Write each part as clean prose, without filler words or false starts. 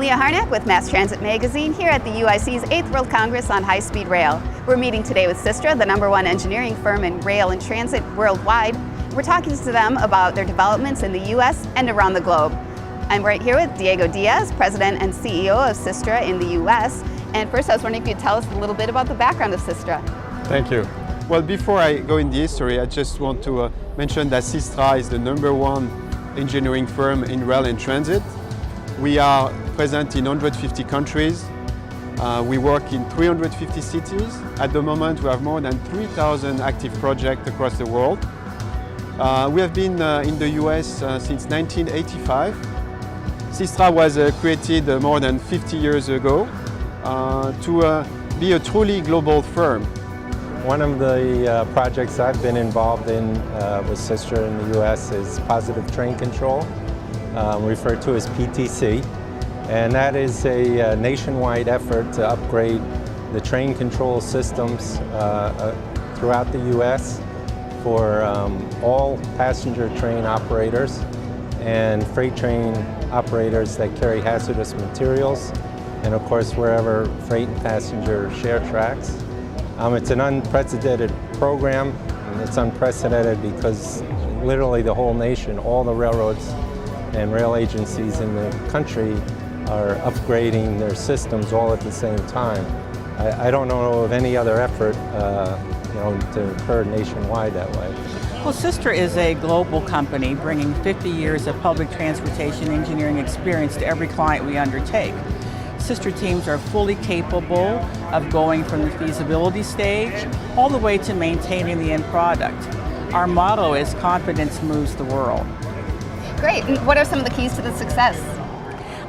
Mia Harnack with Mass Transit Magazine here at the UIC's 8th World Congress on High-Speed Rail. We're meeting today with Systra, the #1 engineering firm in rail and transit worldwide. We're talking to them about their developments in the US and around the globe. I'm right here with Diego Diaz, President and CEO of Systra in the US. And first I was wondering if you'd tell us a little bit about the background of Systra. Thank you. Well, before I go in the history, I just want to mention that Systra is the #1 engineering firm in rail and transit. We are present in 150 countries. We work in 350 cities. At the moment, we have more than 3,000 active projects across the world. We have been in the US since 1985. Systra was created more than 50 years ago to be a truly global firm. One of the projects I've been involved in with Systra in the US is positive train control, referred to as PTC. And that is a nationwide effort to upgrade the train control systems throughout the US for all passenger train operators and freight train operators that carry hazardous materials, and of course wherever freight and passenger share tracks. It's an unprecedented program, and it's unprecedented because literally the whole nation, all the railroads and rail agencies in the country are upgrading their systems all at the same time. I don't know of any other effort to occur nationwide that way. Well, Systra is a global company bringing 50 years of public transportation engineering experience to every client we undertake. Systra teams are fully capable of going from the feasibility stage all the way to maintaining the end product. Our motto is confidence moves the world. Great. And what are some of the keys to the success?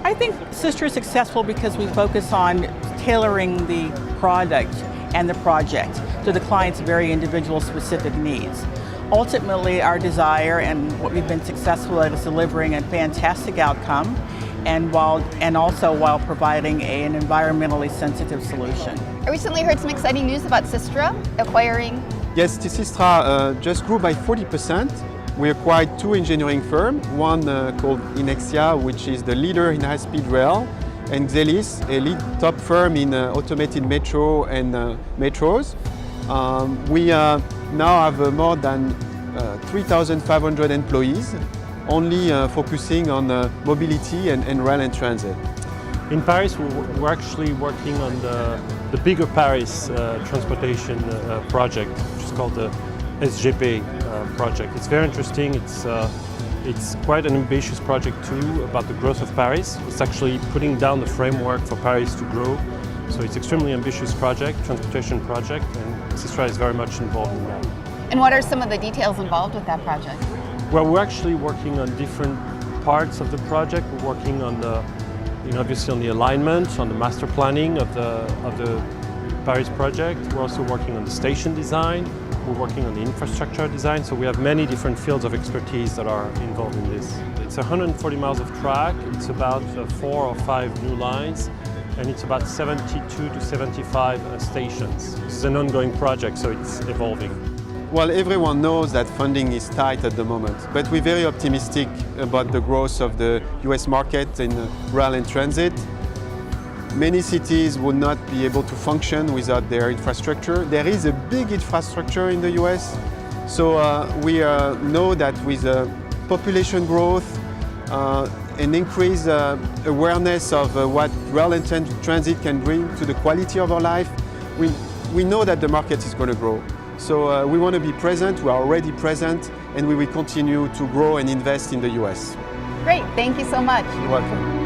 I think Systra is successful because we focus on tailoring the product and the project to the client's very individual specific needs. Ultimately, our desire and what we've been successful at is delivering a fantastic outcome and also while providing an environmentally sensitive solution. I recently heard some exciting news about Systra acquiring. Yes, Systra just grew by 40%. We acquired 2 engineering firms, one called Inexia, which is the leader in high-speed rail, and Xelis, a lead top firm in automated metro and metros. We now have more than 3,500 employees, only focusing on mobility and rail and transit. In Paris, we're actually working on the bigger Paris transportation project, which is called the SGP project. It's very interesting. It's quite an ambitious project too about the growth of Paris. It's actually putting down the framework for Paris to grow. So it's extremely ambitious project, transportation project, and Systra is very much involved in that. And what are some of the details involved with that project? Well, we're actually working on different parts of the project. We're working on obviously on the alignment, on the master planning of the Paris project. We're also working on the station design. We're working on the infrastructure design. So we have many different fields of expertise that are involved in this. It's 140 miles of track. It's about 4 or 5 new lines. And it's about 72 to 75 stations. This is an ongoing project, so it's evolving. Well, everyone knows that funding is tight at the moment, but we're very optimistic about the growth of the US market in rail and transit. Many cities would not be able to function without their infrastructure. There is a big infrastructure in the US, so we know that with population growth, an increased awareness of what rail and transit can bring to the quality of our life, we know that the market is going to grow. So we want to be present, we are already present, and we will continue to grow and invest in the US. Great, thank you so much. You're welcome.